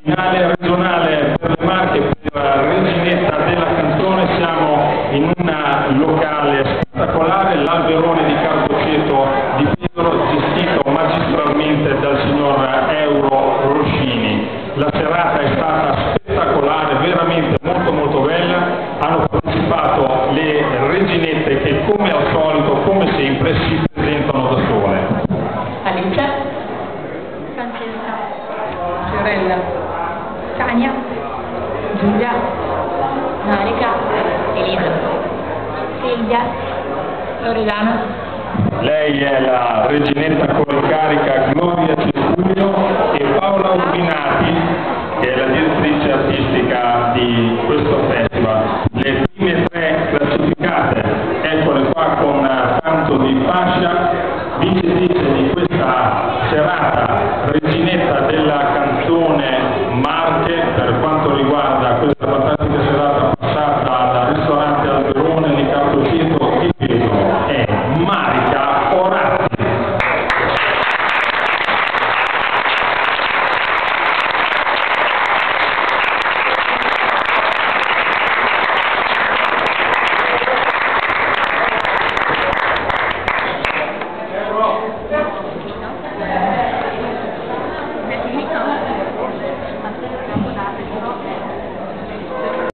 Finale regionale per le Marche per Reginetta della Canzone. Siamo in un locale spettacolare, l'Alberone di Cardoceto di Pesaro, gestito magistralmente dal signor Euro Roscini. La serata è stata spettacolare, veramente molto bella. Hanno partecipato le reginette che, come al solito, come sempre, si presentano da sole. Alice, Francesca, Fiorella, Tania, Giulia, Marica, Elisa, Silvia, Loredana. Lei è la reginetta con carica Gloria Cespuglio.